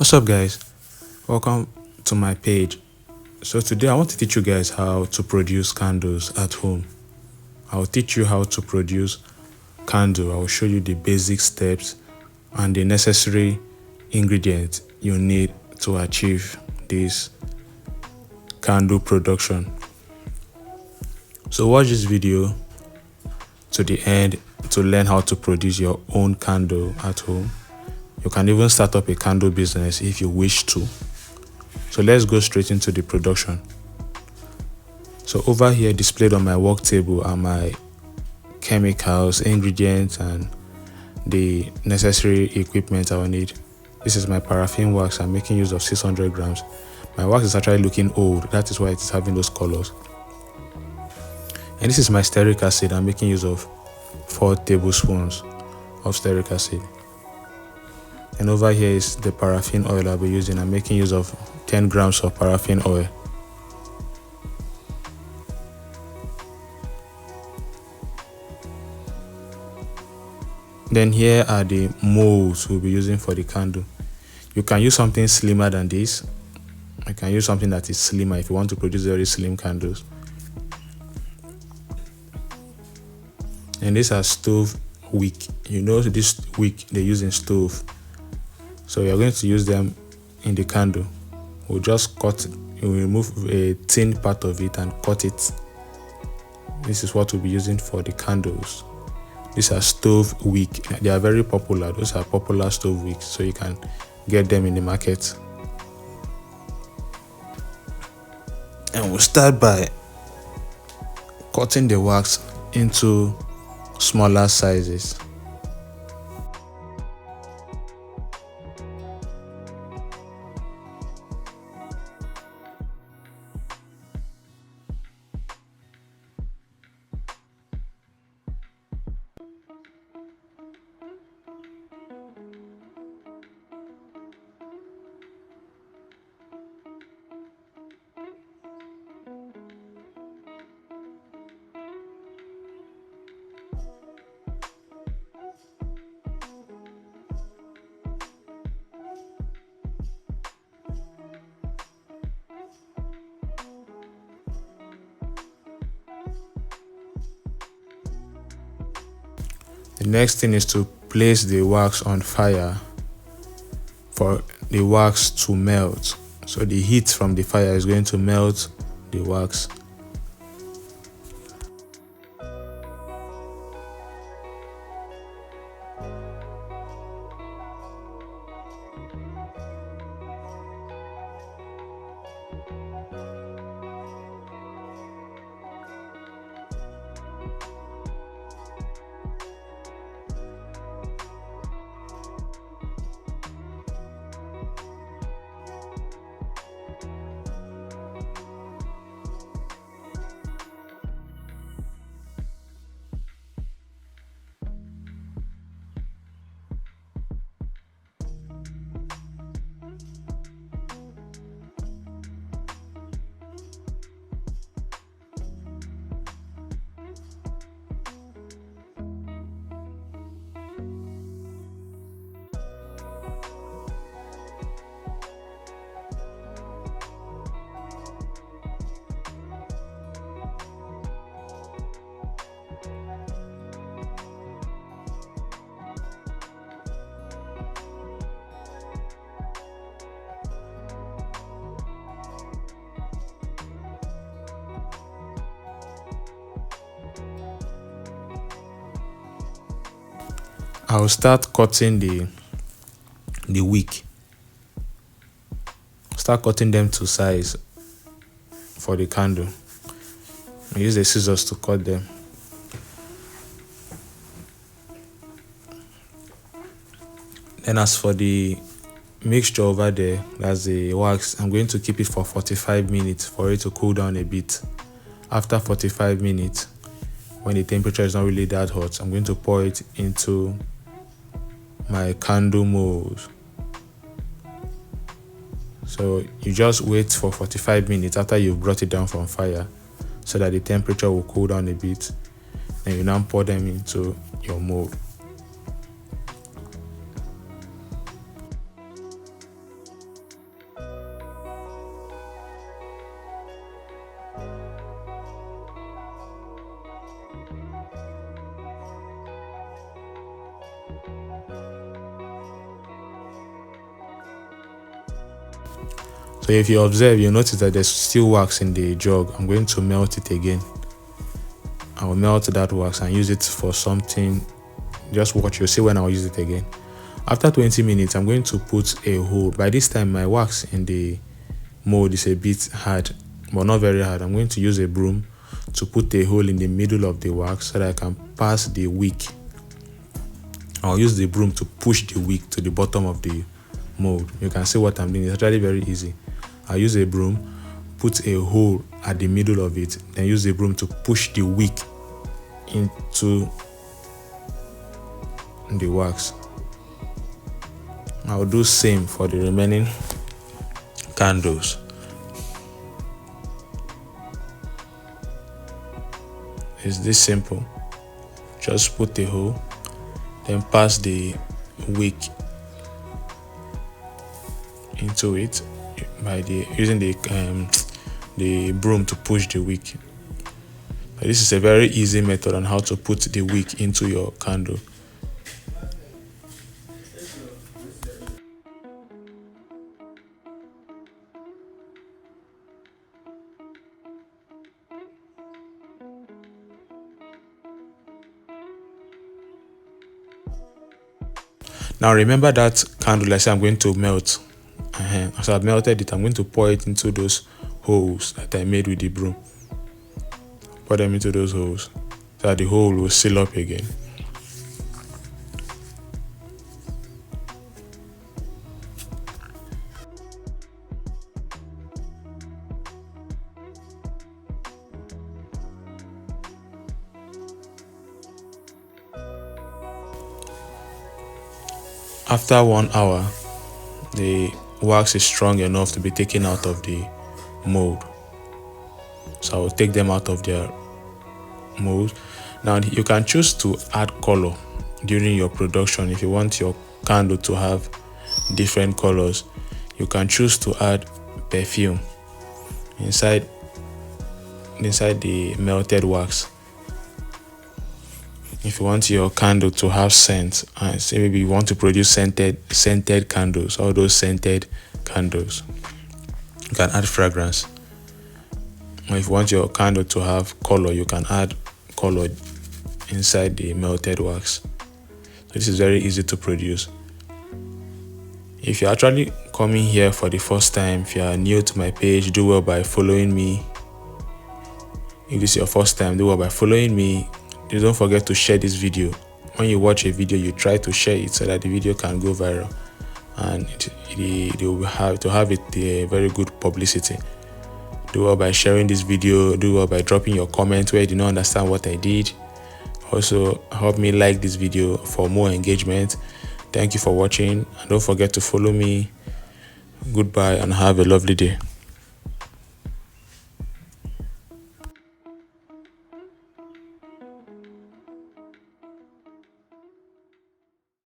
What's up, guys? Welcome to my page. So today I want to teach you guys how to produce candles at home. I'll teach you how to produce candle. I will show you the basic steps and the necessary ingredients you need to achieve this candle production. So watch this video to the end to learn how to produce your own candle at home. You can even start up a candle business if you wish to. So let's go straight into the production. So over here displayed on my work table are my chemicals, ingredients, and the necessary equipment I will need. This is my paraffin wax. I'm making use of 600 grams. My wax is actually looking old. That is why it is having those colors. And this is my stearic acid. I'm making use of 4 tablespoons of stearic acid. And over here is the paraffin oil I'll be using. I'm making use of 10 grams of paraffin oil. Then here are the molds we'll be using for the candle. You can use something slimmer than this. You can use something that is slimmer if you want to produce very slim candles. And these are stove wick. You know this wick they use in stove. So we are going to use them in the candle. We'll just we'll remove a thin part of it and cut it. This is what we'll be using for the candles. These are stove wick. They are very popular. Those are popular stove wicks, so you can get them in the market. And we'll start by cutting the wax into smaller sizes. The next thing is to place the wax on fire for the wax to melt. So the heat from the fire is going to melt the wax. I'll start cutting the wick. Start cutting them to size for the candle. I use the scissors to cut them. Then as for the mixture over there, that's the wax, I'm going to keep it for 45 minutes for it to cool down a bit. After 45 minutes, when the temperature is not really that hot, I'm going to pour it into my candle mold. So you just wait for 45 minutes after you've brought it down from fire so that the temperature will cool down a bit. And you now pour them into your mold. So if you observe, you'll notice that there's still wax in the jug. I'm going to melt it again. I will melt that wax and use it for something. Just watch, you'll see when I'll use it again. After 20 minutes, I'm going to put a hole. By this time, my wax in the mold is a bit hard, but not very hard. I'm going to use a broom to put a hole in the middle of the wax so that I can pass the wick. I'll use the broom to push the wick to the bottom of the mold. You can see what I'm doing. It's actually very easy. I'll use a broom, put a hole at the middle of it, then use the broom to push the wick into the wax. I'll do same for the remaining candles. It's this simple. Just put the hole, then pass the wick into it by using the broom to push the wick. This is a very easy method on how to put the wick into your candle. Now remember that candle I said I'm going to melt. So I've melted it. I'm going to pour it into those holes that I made with the broom. Pour them into those holes so that the hole will seal up again. After 1 hour, the wax is strong enough to be taken out of the mold. So I will take them out of their mold. Now you can choose to add color during your production. If you want your candle to have different colors, you can choose to add perfume inside the melted wax. If you want your candle to have scent, say maybe you want to produce scented candles, all those scented candles, you can add fragrance. Or if you want your candle to have color, you can add color inside the melted wax. So this is very easy to produce. If you're actually coming here for the first time, if you are new to my page, do well by following me. If this is your first time, do well by following me. Don't forget to share this video. When you watch a video, you try to share it so that the video can go viral, and it will have a very good publicity. Do well by sharing this video. Do well by dropping your comment where you did not understand what I did. Also, help me like this video for more engagement. Thank you for watching, and don't forget to follow me. Goodbye and have a lovely day.